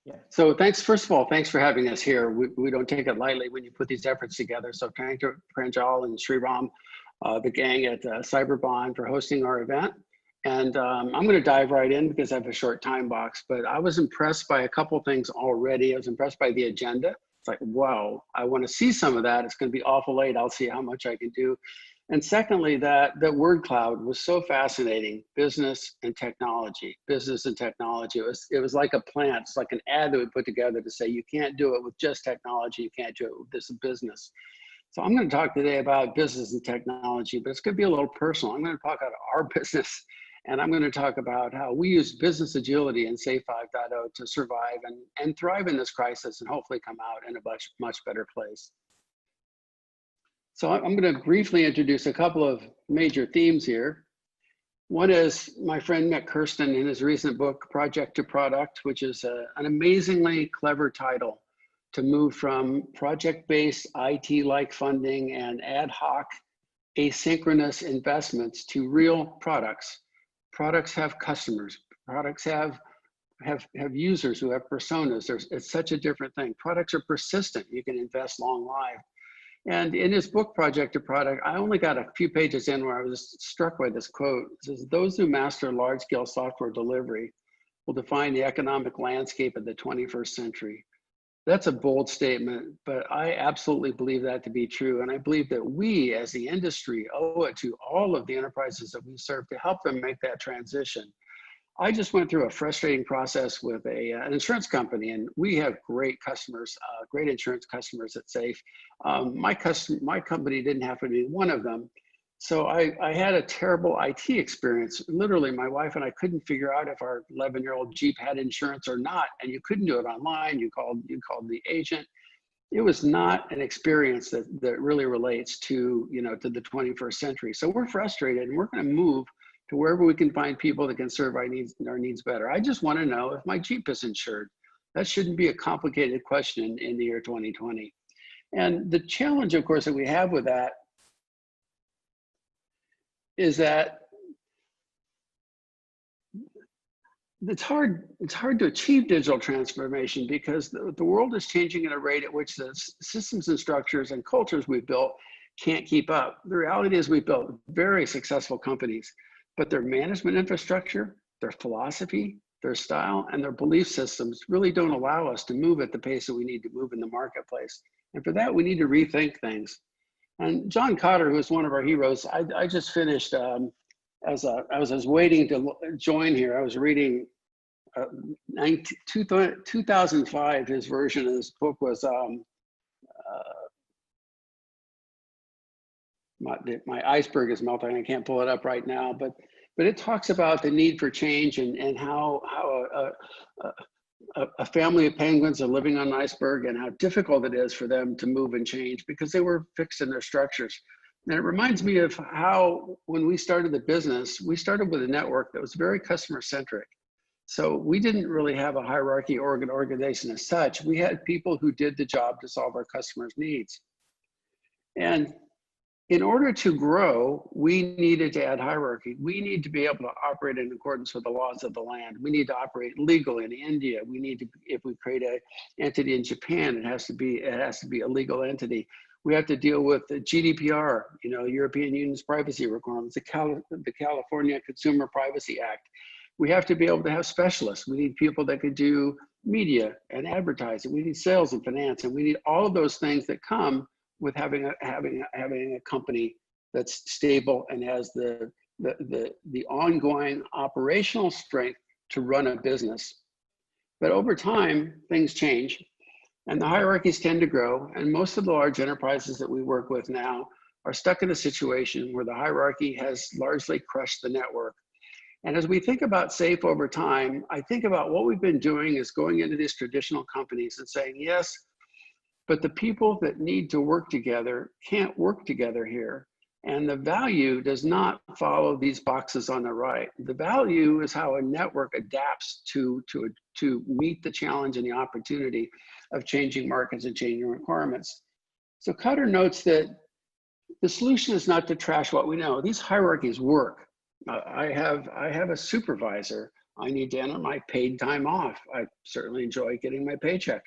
Yeah. So thanks, first of all, thanks for having us here. We don't take it lightly when you put these efforts together. So thank you, Pranjal and Sriram, the gang at Cyberbahn for hosting our event. And I'm going to dive right in because I have a short time box, but I was impressed by a couple things already. I was impressed by the agenda. It's like, wow, I want to see some of that. It's going to be awful late. I'll see how much I can do. And secondly, that word cloud was so fascinating. Business and technology, business and technology. It was like a plant. It's like an ad that we put together to say, you can't do it with just technology. You can't do it with this business. So I'm going to talk today about business and technology, but it's going to be a little personal. I'm going to talk about our business, and I'm going to talk about how we use business agility in SAFe 5.0 to survive and thrive in this crisis and hopefully come out in a much better place. So I'm going to briefly introduce a couple of major themes here. One is my friend Mick Kirsten in his recent book, Project to Product, which is an amazingly clever title to move from project-based IT-like funding and ad hoc asynchronous investments to real products. Products have customers. Products have users who have personas. It's such a different thing. Products are persistent. You can invest long life. And in his book, Project to Product, I only got a few pages in where I was struck by this quote. It says, those who master large-scale software delivery will define the economic landscape of the 21st century. That's a bold statement, but I absolutely believe that to be true. And I believe that we as the industry owe it to all of the enterprises that we serve to help them make that transition. I just went through a frustrating process with an insurance company, and we have great customers, great insurance customers at SAFe. My company didn't happen to be one of them. So I had a terrible IT experience. Literally, my wife and I couldn't figure out if our 11-year-old Jeep had insurance or not, and you couldn't do it online. You called the agent. It was not an experience that really relates to, to the 21st century. So we're frustrated, and we're going to move to wherever we can find people that can serve our needs better. I just want to know if my Jeep is insured. That shouldn't be a complicated question in the year 2020. And the challenge, of course, that we have with that is that it's hard to achieve digital transformation because the world is changing at a rate at which the systems and structures and cultures we've built can't keep up. The reality is we've built very successful companies, but their management infrastructure, their philosophy, their style, and their belief systems really don't allow us to move at the pace that we need to move in the marketplace. And for that, we need to rethink things. And John Cotter, who is one of our heroes, I just finished, as I was waiting to join here, I was reading 2005, his version of this book was, my iceberg is melting. I can't pull it up right now, but it talks about the need for change and how a family of penguins are living on an iceberg and how difficult it is for them to move and change because they were fixed in their structures. And it reminds me of how, when we started the business, we started with a network that was very customer-centric. So we didn't really have a hierarchy or an organization as such. We had people who did the job to solve our customers' needs. And in order to grow, we needed to add hierarchy. We need to be able to operate in accordance with the laws of the land. We need to operate legally in India. We need to, if we create an entity in Japan, it has to be a legal entity. We have to deal with the GDPR, European Union's privacy requirements, the California Consumer Privacy Act. We have to be able to have specialists. We need people that could do media and advertising. We need sales and finance, and we need all of those things that come with having a company that's stable and has the ongoing operational strength to run a business. But over time, things change and the hierarchies tend to grow. And most of the large enterprises that we work with now are stuck in a situation where the hierarchy has largely crushed the network. And as we think about SAFe over time, I think about what we've been doing is going into these traditional companies and saying, yes, but the people that need to work together can't work together here. And the value does not follow these boxes on the right. The value is how a network adapts to meet the challenge and the opportunity of changing markets and changing requirements. So Cutter notes that the solution is not to trash what we know. These hierarchies work. I have a supervisor I need to enter my paid time off. I certainly enjoy getting my paycheck.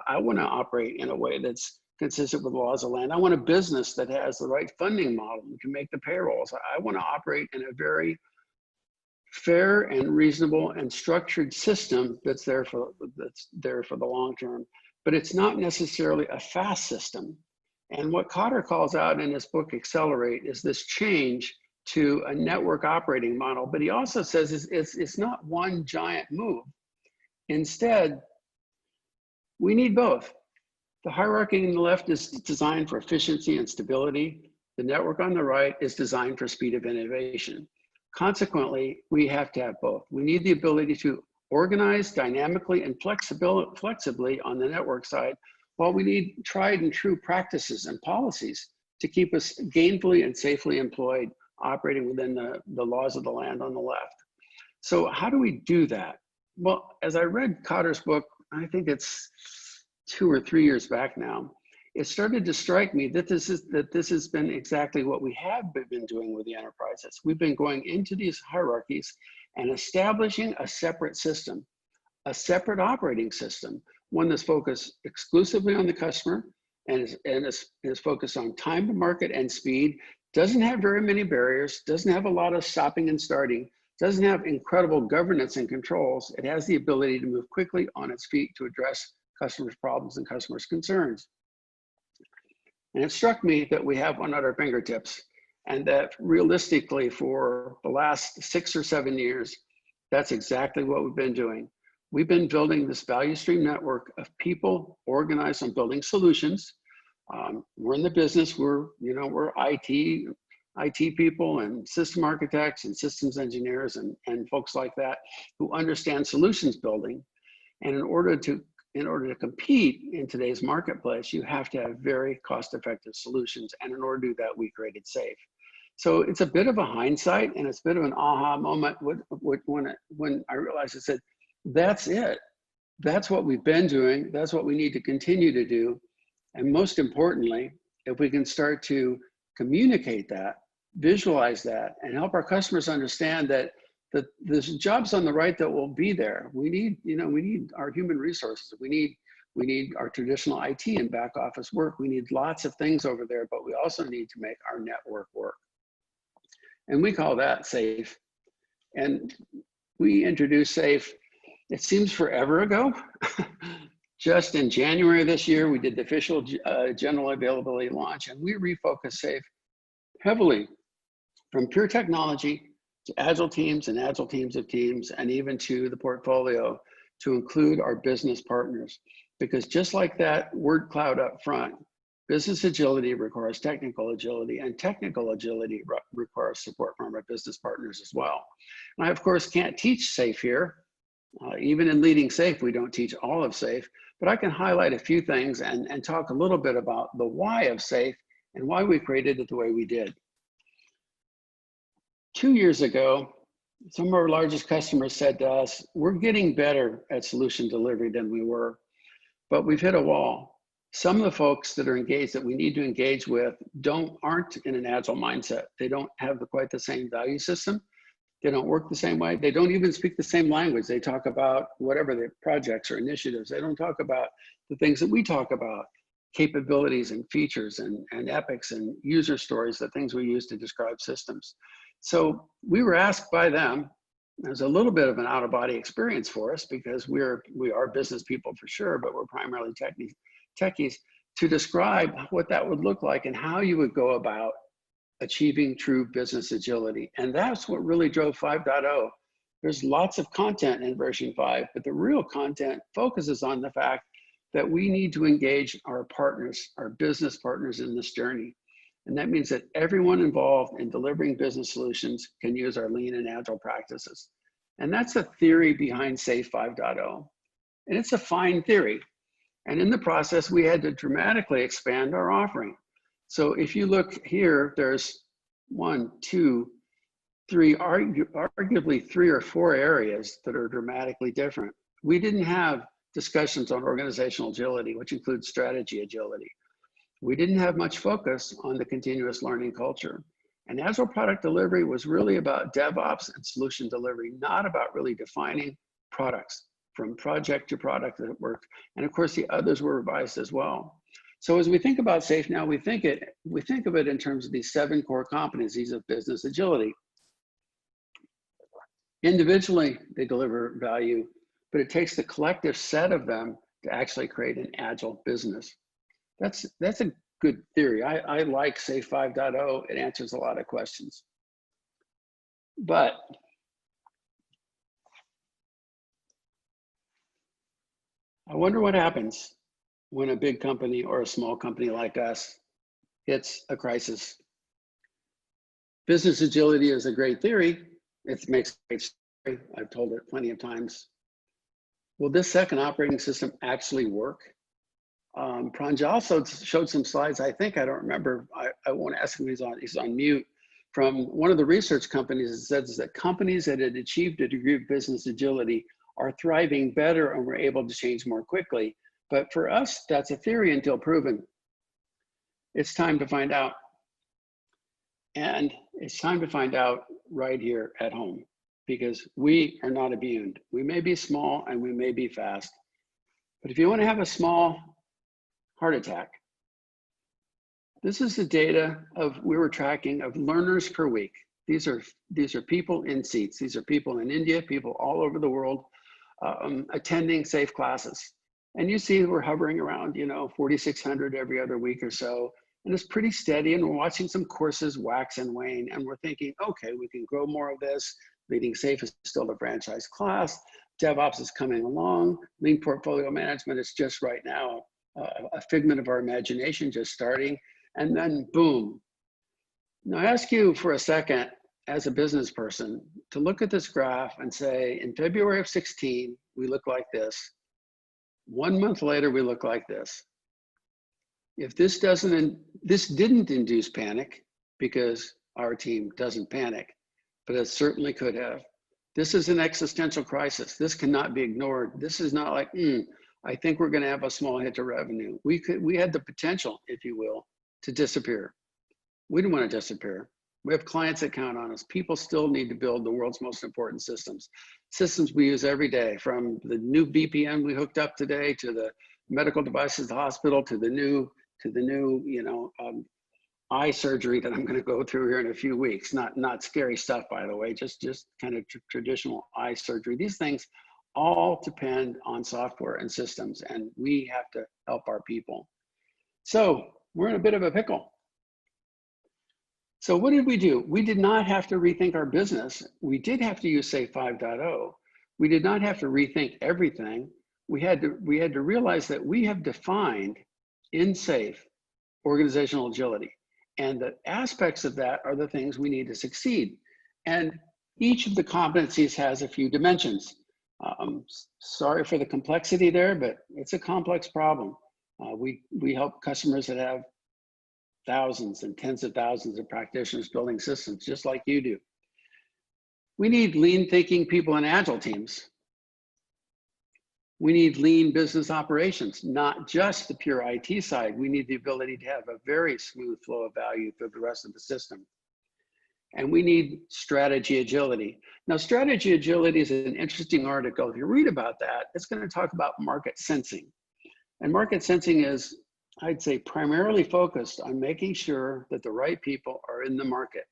I want to operate in a way that's consistent with the laws of the land. I want a business that has the right funding model and can make the payrolls. I want to operate in a very fair and reasonable and structured system that's there for the long term. But it's not necessarily a fast system. And what Cotter calls out in his book, Accelerate, is this change to a network operating model. But he also says it's not one giant move. Instead, we need both. The hierarchy on the left is designed for efficiency and stability. The network on the right is designed for speed of innovation. Consequently, we have to have both. We need the ability to organize dynamically and flexibly on the network side, while we need tried and true practices and policies to keep us gainfully and safely employed, operating within the laws of the land on the left. So how do we do that? Well, as I read Cotter's book, I think it's 2 or 3 years back now, it started to strike me that this has been exactly what we have been doing with the enterprises. We've been going into these hierarchies and establishing a separate system, a separate operating system, one that's focused exclusively on the customer and is focused on time to market and speed, doesn't have very many barriers, doesn't have a lot of stopping and starting, doesn't have incredible governance and controls. It has the ability to move quickly on its feet to address customers' problems and customers' concerns. And it struck me that we have one at our fingertips, and that realistically for the last 6 or 7 years, that's exactly what we've been doing. We've been building this value stream network of people organized on building solutions. We're in the business, we're IT people and system architects and systems engineers and folks like that who understand solutions building. And in order to compete in today's marketplace, you have to have very cost-effective solutions. And in order to do that, we created SAFE. So it's a bit of a hindsight, and it's a bit of an aha moment when I realized, I said, that's it. That's what we've been doing. That's what we need to continue to do. And most importantly, if we can start to communicate that, visualize that, and help our customers understand that there's jobs on the right that will be there. We need our human resources. We need our traditional IT and back office work. We need lots of things over there, but we also need to make our network work. And we call that SAFE. And we introduced SAFE, it seems forever ago. Just in January of this year, we did the official general availability launch, and we refocused SAFE heavily from pure technology to agile teams and agile teams of teams, and even to the portfolio to include our business partners. Because just like that word cloud up front, business agility requires technical agility, and technical agility requires support from our business partners as well. And I, of course, can't teach SAFE here. Even in leading SAFE, we don't teach all of SAFE, but I can highlight a few things and talk a little bit about the why of SAFE and why we created it the way we did. 2 years ago, some of our largest customers said to us, we're getting better at solution delivery than we were, but we've hit a wall. Some of the folks that are engaged, that we need to engage with, aren't in an agile mindset. They don't have quite the same value system. They don't work the same way. They don't even speak the same language. They talk about whatever their projects or initiatives. They don't talk about the things that we talk about, capabilities and features and epics and user stories, the things we use to describe systems. So we were asked by them, it was a little bit of an out-of-body experience for us, because we are business people for sure, but we're primarily techies, to describe what that would look like and how you would go about achieving true business agility. And that's what really drove 5.0. There's lots of content in version 5, but the real content focuses on the fact that we need to engage our partners, our business partners in this journey. And that means that everyone involved in delivering business solutions can use our lean and agile practices. And that's the theory behind SAFE 5.0. And it's a fine theory. And in the process, we had to dramatically expand our offering. So if you look here, there's 1, 2, 3, arguably 3 or 4 areas that are dramatically different. We didn't have discussions on organizational agility, which includes strategy agility. We didn't have much focus on the continuous learning culture. And Agile product delivery was really about DevOps and solution delivery, not about really defining products from project to product that worked. And of course, the others were revised as well. So as we think about SAFe now, we think of it in terms of these 7 core competencies of business agility. Individually, they deliver value, but it takes the collective set of them to actually create an agile business. That's a good theory. I like SAFe 5.0. It answers a lot of questions. But I wonder what happens when a big company or a small company like us hits a crisis. Business agility is a great theory. It makes a great story. I've told it plenty of times. Will this second operating system actually work? Pranjal also showed some slides. I think, I don't remember. I won't ask him. He's on mute. From one of the research companies, it says that companies that had achieved a degree of business agility are thriving better and were able to change more quickly. But for us, that's a theory until proven. It's time to find out. And it's time to find out right here at home, because we are not immune. We may be small and we may be fast, but if you want to have a small heart attack, this is the data we were tracking of learners per week. These are people in seats. These are people in India, people all over the world attending SAFe classes. And you see we're hovering around, 4,600 every other week or so. And it's pretty steady, and we're watching some courses wax and wane, and we're thinking, okay, we can grow more of this. Leading SAFe is still the franchise class. DevOps is coming along. Lean portfolio management is just right now a figment of our imagination, just starting. And then boom. Now I ask you for a second, as a business person, to look at this graph and say, in February of 16, we look like this. 1 month later, we look like this. If this didn't induce panic, because our team doesn't panic, but it certainly could have. This is an existential crisis. This cannot be ignored. This is not like, I think we're going to have a small hit to revenue. We had the potential, if you will, to disappear. We didn't want to disappear. We have clients that count on us. People still need to build the world's most important systems. Systems we use every day, from the new VPN we hooked up today, to the medical devices, the hospital, to the new eye surgery that I'm going to go through here in a few weeks. Not scary stuff, by the way, just kind of traditional eye surgery. These things all depend on software and systems, and we have to help our people. So we're in a bit of a pickle. So what did we do? We did not have to rethink our business. We did have to use SAFe 5.0. We did not have to rethink everything. We had to realize that we have defined in SAFe organizational agility, and the aspects of that are the things we need to succeed. And each of the competencies has a few dimensions. Sorry for the complexity there, but it's a complex problem. We help customers that have thousands and tens of thousands of practitioners building systems, just like you do. We need lean thinking people in agile teams. We need lean business operations, not just the pure IT side. We need the ability to have a very smooth flow of value through the rest of the system. And we need strategy agility. Now, strategy agility is an interesting article. If you read about that, it's going to talk about market sensing. And market sensing is, I'd say, primarily focused on making sure that the right people are in the market.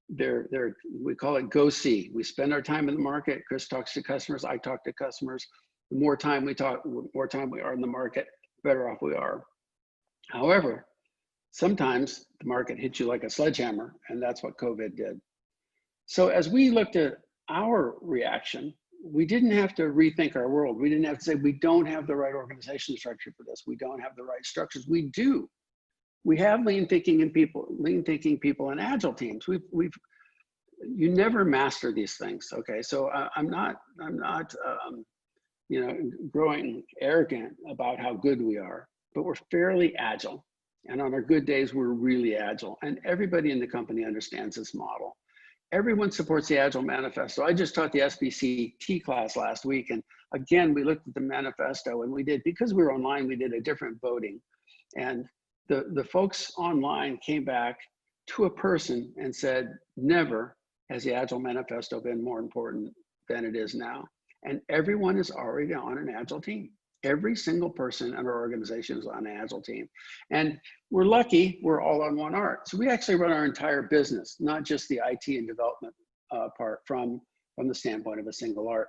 We call it go see. We spend our time in the market. Chris talks to customers. I talk to customers. The more time we talk, the more time we are in the market, better off we are. However, sometimes the market hits you like a sledgehammer, and that's what COVID did. So as we looked at our reaction, we didn't have to rethink our world. We didn't have to say, we don't have the right organization structure for this. We don't have the right structures. We do. We have lean thinking people and agile teams. You never master these things. Okay, so I'm not growing arrogant about how good we are, but we're fairly agile. And on our good days, we're really agile. And everybody in the company understands this model. Everyone supports the Agile Manifesto. I just taught the SBCT class last week. And again, we looked at the manifesto, and because we were online, we did a different voting. And the folks online came back to a person and said, never has the Agile Manifesto been more important than it is now. And everyone is already on an Agile team. Every single person in our organization is on an Agile team. And we're lucky, we're all on one art. So we actually run our entire business, not just the IT and development part from the standpoint of a single art.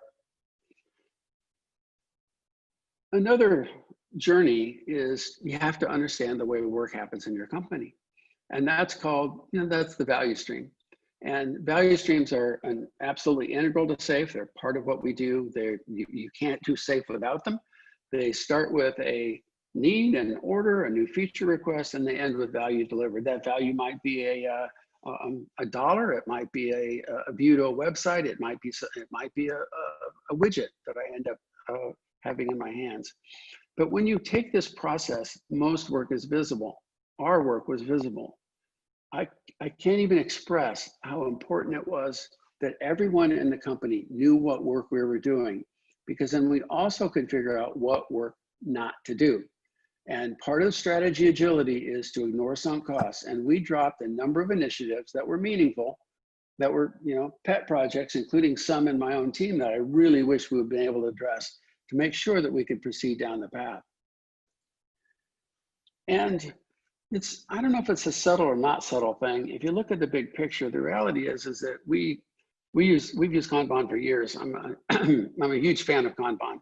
Another journey is you have to understand the way work happens in your company. And that's called, that's the value stream. And value streams are absolutely integral to SAFe. They're part of what we do. You can't do SAFe without them. They start with a need, an order, a new feature request, and they end with value delivered. That value might be a dollar. It might be a view to a website. It might be a widget that I end up having in my hands. But when you take this process, most work is visible. Our work was visible. I can't even express how important it was that everyone in the company knew what work we were doing, because then we also could figure out what work not to do. And part of strategy agility is to ignore sunk costs. And we dropped a number of initiatives that were meaningful, that were pet projects, including some in my own team that I really wish we would have been able to address to make sure that we could proceed down the path. And I don't know if it's a subtle or not subtle thing. If you look at the big picture, the reality is that we've used Kanban for years. I'm a huge fan of Kanban,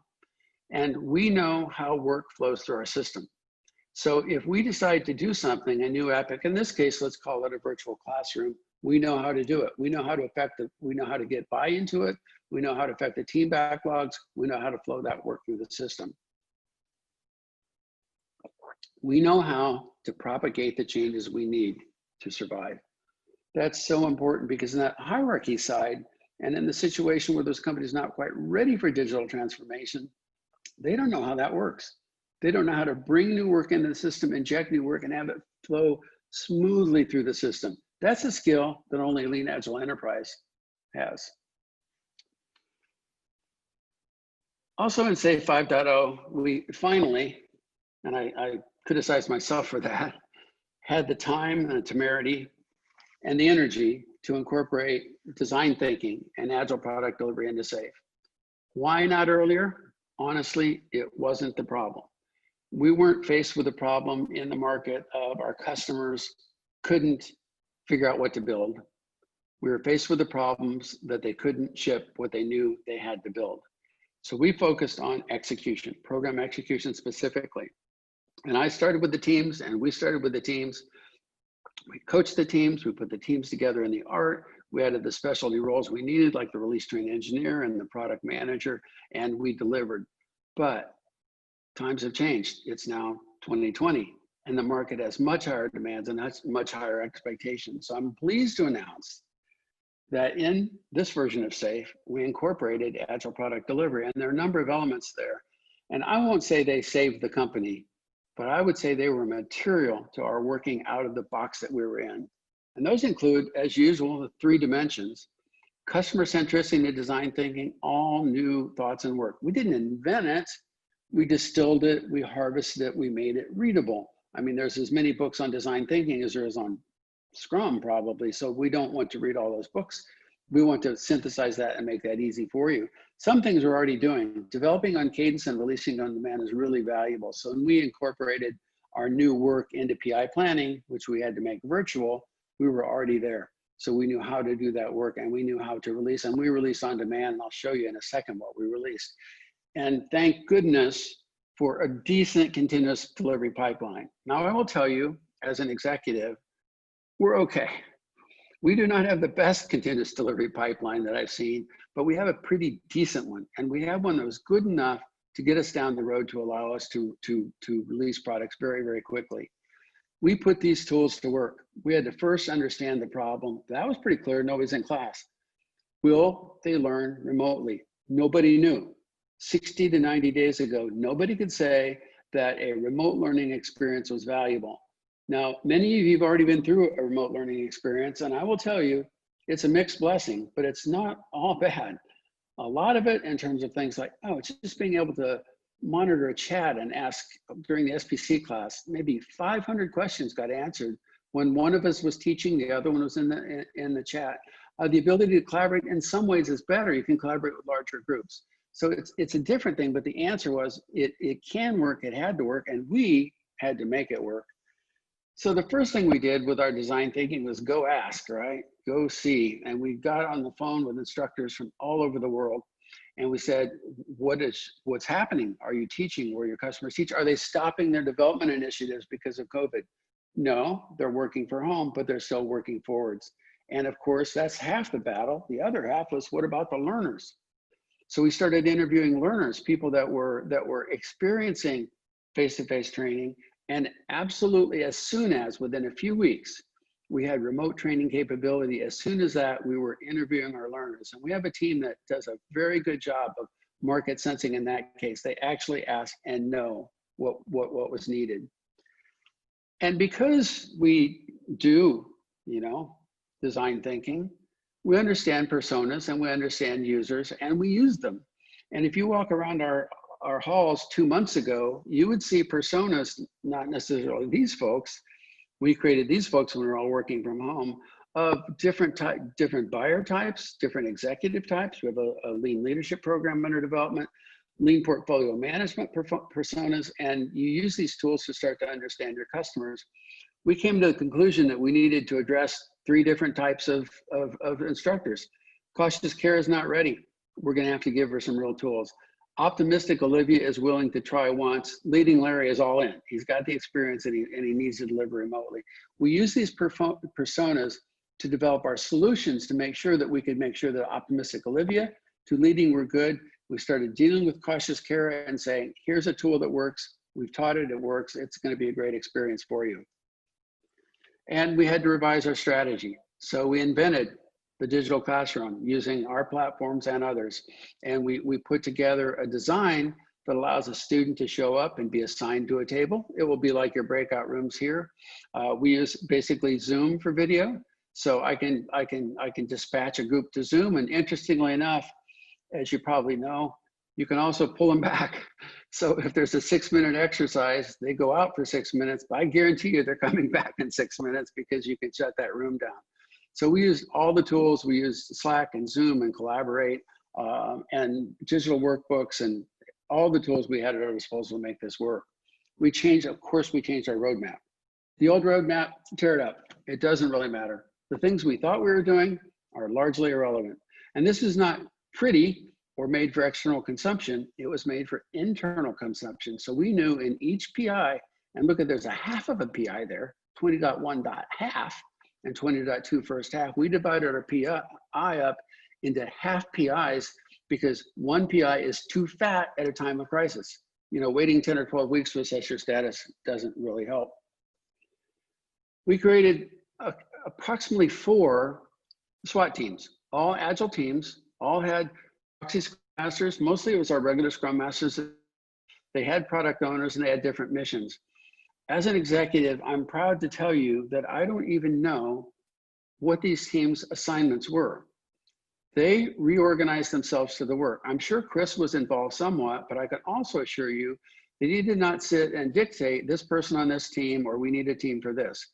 and we know how work flows through our system. So if we decide to do something, a new epic, in this case, let's call it a virtual classroom, we know how to do it. We know how to affect it. We know how to get buy-in to it. We know how to affect the team backlogs. We know how to flow that work through the system. We know how to propagate the changes we need to survive. That's so important, because in that hierarchy side, and in the situation where those companies are not quite ready for digital transformation, they don't know how that works. They don't know how to bring new work into the system, inject new work, and have it flow smoothly through the system. That's a skill that only a lean agile enterprise has. Also in SAFe 5.0, we finally, and I criticize myself for that, had the time and the temerity and the energy to incorporate design thinking and agile product delivery into SAFe. Why not earlier? Honestly, it wasn't the problem. We weren't faced with a problem in the market of our customers couldn't figure out what to build. We were faced with the problems that they couldn't ship what they knew they had to build. So we focused on execution, program execution specifically. And I started with the teams, and we started with the teams. We coached the teams, we put the teams together in the art, we added the specialty roles we needed, like the release train engineer and the product manager, and we delivered. But times have changed. It's now 2020, and the market has much higher demands and has much higher expectations. So I'm pleased to announce that in this version of SAFe, we incorporated agile product delivery, and there are a number of elements there. And I won't say they saved the company, but I would say they were material to our working out of the box that we were in. And those include, as usual, the 3 dimensions: customer centricity and design thinking, all new thoughts and work. We didn't invent it, we distilled it, we harvested it, we made it readable. I mean, there's as many books on design thinking as there is on Scrum probably, so we don't want to read all those books. We want to synthesize that and make that easy for you. Some things we're already doing. Developing on cadence and releasing on demand is really valuable. So when we incorporated our new work into PI planning, which we had to make virtual, we were already there. So we knew how to do that work, and we knew how to release, and we release on demand, and I'll show you in a second what we released. And thank goodness for a decent continuous delivery pipeline. Now I will tell you, as an executive, we're okay. We do not have the best continuous delivery pipeline that I've seen, but we have a pretty decent one. And we have one that was good enough to get us down the road to allow us to release products very, very quickly. We put these tools to work. We had to first understand the problem. That was pretty clear. Nobody's in class. Will they learn remotely? Nobody knew. 60 to 90 days ago, nobody could say that a remote learning experience was valuable. Now, many of you have already been through a remote learning experience, and I will tell you, it's a mixed blessing, but it's not all bad. A lot of it in terms of things like, oh, it's just being able to monitor a chat and ask during the SPC class, maybe 500 questions got answered When one of us was teaching, the other one was in the chat. The ability to collaborate in some ways is better. You can collaborate with larger groups. So it's a different thing, but the answer was it can work, it had to work, and we had to make it work. So the first thing we did with our design thinking was go ask, right? Go see. And we got on the phone with instructors from all over the world. And we said, what's happening? Are you teaching where your customers teach? Are they stopping their development initiatives because of COVID? No, they're working from home, but they're still working forwards. And of course, that's half the battle. The other half was, what about the learners? So we started interviewing learners, people that were experiencing face-to-face training. And absolutely, as soon as, within a few weeks, we had remote training capability. As soon as that, we were interviewing our learners. And we have a team that does a very good job of market sensing in that case. They actually ask and know what was needed. And because we do, design thinking, we understand personas and we understand users and we use them. And if you walk around our halls 2 months ago, you would see personas, not necessarily these folks. We created these folks when we were all working from home, of different buyer types, different executive types. We have a lean leadership program under development, lean portfolio management personas, and you use these tools to start to understand your customers. We came to the conclusion that we needed to address 3 different types of instructors. Cautious Care is not ready. We're gonna have to give her some real tools. Optimistic Olivia is willing to try once. Leading Larry is all in. He's got the experience and he needs to deliver remotely. We use these personas to develop our solutions to make sure that we could make sure that Optimistic Olivia to leading we're good. We started dealing with Cautious Care and saying, here's a tool that works. We've taught it, it works. It's gonna be a great experience for you. And we had to revise our strategy. So we invented the digital classroom using our platforms and others. And we put together a design that allows a student to show up and be assigned to a table. It will be like your breakout rooms here. We use basically Zoom for video. So I can dispatch a group to Zoom. And interestingly enough, as you probably know, you can also pull them back. So if there's a 6-minute exercise, they go out for 6 minutes, but I guarantee you they're coming back in 6 minutes because you can shut that room down. So we use all the tools. We use Slack and Zoom and Collaborate and digital workbooks and all the tools we had at our disposal to make this work. Of course, we changed our roadmap. The old roadmap, tear it up. It doesn't really matter. The things we thought we were doing are largely irrelevant. And this is not pretty or made for external consumption. It was made for internal consumption. So we knew in each PI, and look at, there's a half of a PI there, 20.1 half, and 20.2 first half. We divided our PI up into half PIs because one PI is too fat at a time of crisis. Waiting 10 or 12 weeks to assess your status doesn't really help. We created approximately 4 SWAT teams, all Agile teams, all had proxy Scrum Masters. Mostly it was our regular Scrum Masters. They had product owners and they had different missions. As an executive, I'm proud to tell you that I don't even know what these teams' assignments were. They reorganized themselves to the work. I'm sure Chris was involved somewhat, but I can also assure you that he did not sit and dictate this person on this team or we need a team for this.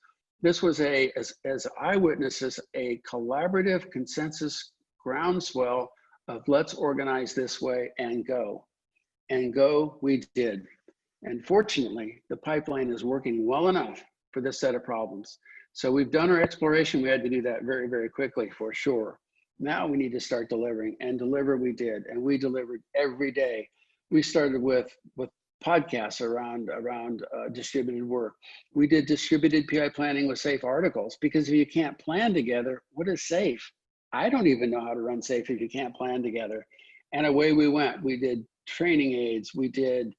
This was as eyewitnesses, a collaborative consensus groundswell of let's organize this way and go. And go we did. And fortunately, the pipeline is working well enough for this set of problems. So we've done our exploration. We had to do that very, very quickly for sure. Now we need to start delivering, and deliver we did. And we delivered every day. We started with podcasts around distributed work. We did distributed PI planning with SAFE articles, because if you can't plan together, what is SAFE? I don't even know how to run SAFE if you can't plan together. And away we went. We did training aids. We did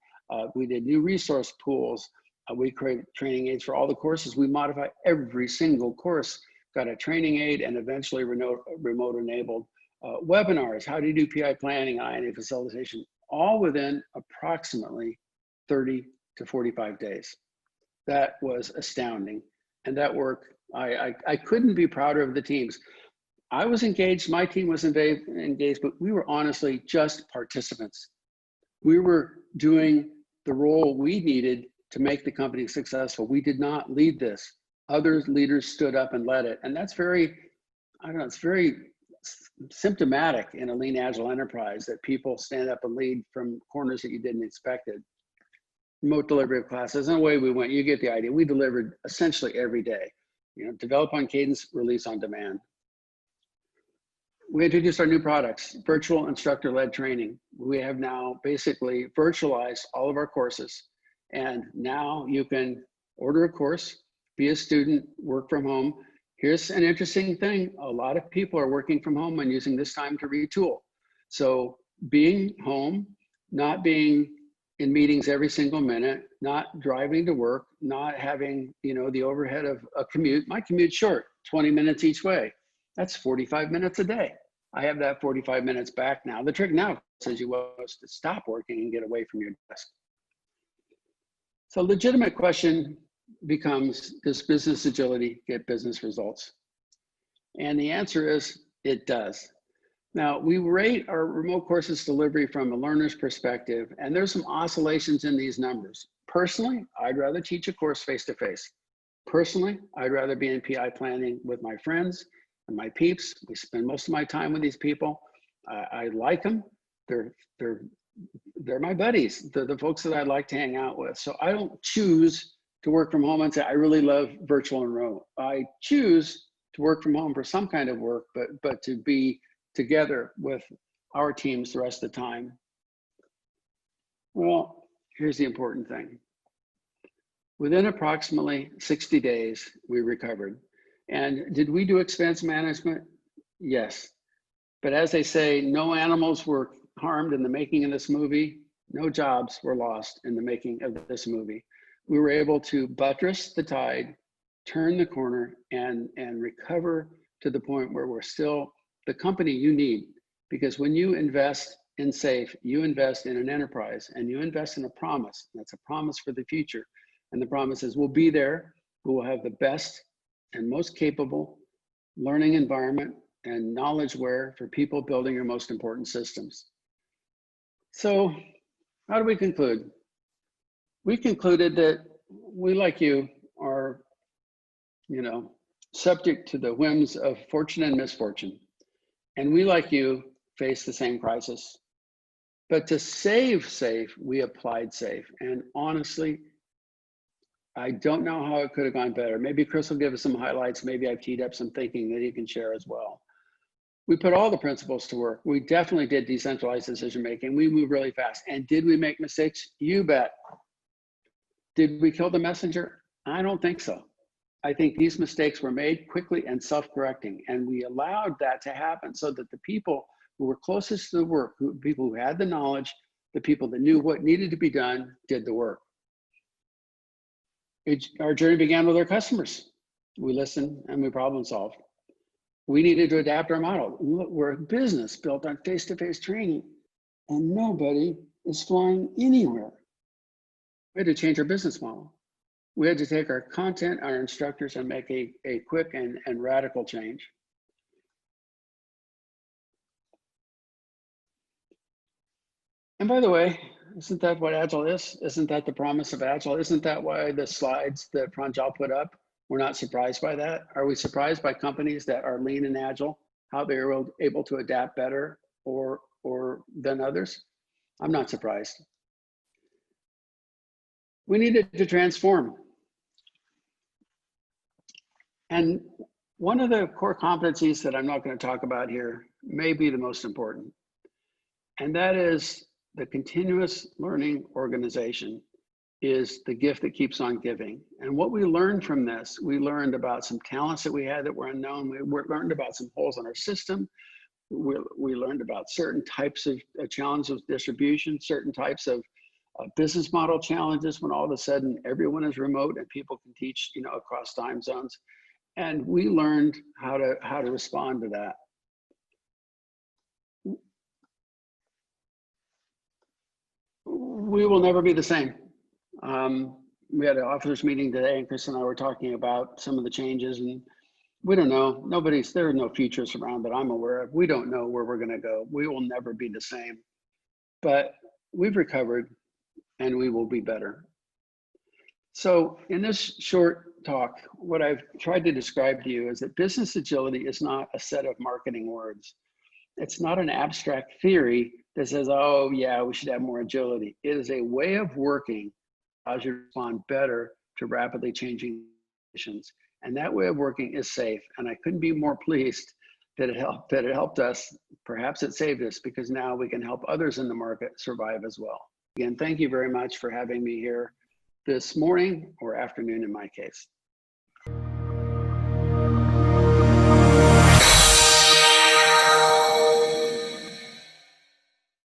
new resource pools. We created training aids for all the courses. We modified every single course, got a training aid, and eventually remote enabled webinars. How do you do PI planning, INA facilitation, all within approximately 30 to 45 days. That was astounding. And that work, I couldn't be prouder of the teams. I was engaged, my team was engaged, but we were honestly just participants. We were doing the role we needed to make the company successful. We did not lead this. Other leaders stood up and led it. And that's very, I don't know, it's very symptomatic in a lean agile enterprise that people stand up and lead from corners that you didn't expect it. Remote delivery of classes, and away we went. You get the idea. We delivered essentially every day. You know, develop on cadence, release on demand. We introduced our new products, virtual instructor-led training. We have now basically virtualized all of our courses. And now you can order a course, be a student, work from home. Here's an interesting thing. A lot of people are working from home and using this time to retool. So being home, not being in meetings every single minute, not driving to work, not having, you know, the overhead of a commute. My commute's short, 20 minutes each way. That's 45 minutes a day. I have that 45 minutes back now. The trick now is you want us to stop working and get away from your desk. So legitimate question becomes, does business agility get business results? And the answer is, it does. Now, we rate our remote courses delivery from a learner's perspective, and there's some oscillations in these numbers. Personally, I'd rather teach a course face-to-face. Personally, I'd rather be in PI planning with my friends and my peeps. We spend most of my time with these people. I like them. They're my buddies. They're the folks that I like to hang out with. So I don't choose to work from home and say, I really love virtual and remote. I choose to work from home for some kind of work, but to be together with our teams the rest of the time. Well, here's the important thing. Within approximately 60 days, we recovered. And did we do expense management? Yes. But as they say, no animals were harmed in the making of this movie. No jobs were lost in the making of this movie. We were able to buttress the tide, turn the corner, and recover to the point where we're still the company you need. Because when you invest in SAFE, you invest in an enterprise, and you invest in a promise. That's a promise for the future. And the promise is we'll be there, we will have the best and most capable learning environment and knowledgeware for people building your most important systems. So how do we conclude? We concluded that we, like you, are, you know, subject to the whims of fortune and misfortune. And we, like you, face the same crisis. But to save SAFE, we applied SAFE. And honestly, I don't know how it could have gone better. Maybe Chris will give us some highlights. Maybe I've teed up some thinking that he can share as well. We put all the principles to work. We definitely did decentralized decision-making. We moved really fast. And did we make mistakes? You bet. Did we kill the messenger? I don't think so. I think these mistakes were made quickly and self-correcting, and we allowed that to happen so that the people who were closest to the work, people who had the knowledge, the people that knew what needed to be done, did the work. Our journey began with our customers. We listened and we problem solved. We needed to adapt our model. We're a business built on face-to-face training, and nobody is flying anywhere. We had to change our business model. We had to take our content, our instructors, and make a quick and radical change. And by the way, isn't that what Agile is? Isn't that the promise of Agile? Isn't that why the slides that Pranjal put up, we're not surprised by that? Are we surprised by companies that are lean and agile, how they are able to adapt better or than others? I'm not surprised. We needed to transform. And one of the core competencies that I'm not going to talk about here may be the most important, and that is the continuous learning organization is the gift that keeps on giving. And what we learned from this, we learned about some talents that we had that were unknown. We learned about some holes in our system. We learned about certain types of challenges with distribution, certain types of business model challenges when all of a sudden everyone is remote and people can teach, you know, across time zones. And we learned how to respond to that. We will never be the same. We had an officers meeting today, and Chris and I were talking about some of the changes, and we don't know. There are no futures around that I'm aware of. We don't know where we're going to go. We will never be the same, but we've recovered and we will be better. So in this short talk, what I've tried to describe to you is that business agility is not a set of marketing words. It's not an abstract theory that says, oh yeah, we should have more agility. It is a way of working that allows you to respond better to rapidly changing conditions. And that way of working is safe. And I couldn't be more pleased that it helped us. Perhaps it saved us, because now we can help others in the market survive as well. Again, thank you very much for having me here this morning, or afternoon in my case.